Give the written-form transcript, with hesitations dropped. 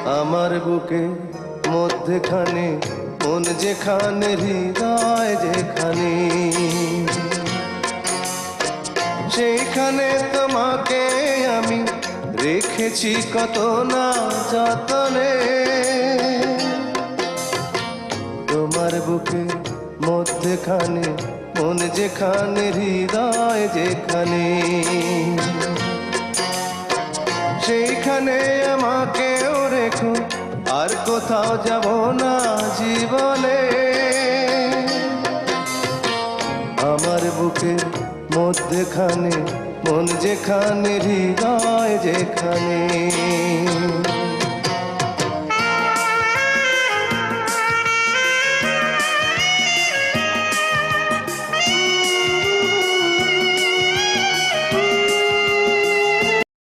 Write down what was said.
আমার বুকে মধ্যখানে মন যেখানে হৃদয় যেখানে, সেইখানে তোমাকে আমি রেখেছি কত না যতনে। তোমার বুকে মধ্যখানে মন যেখানে হৃদয় যেখানে, সেইখানে আমাকেও রেখো, আর কোথাও যাব না জীবনে। আমার বুকের মধ্যখানে মন যেখানে হৃদয় যেখানে।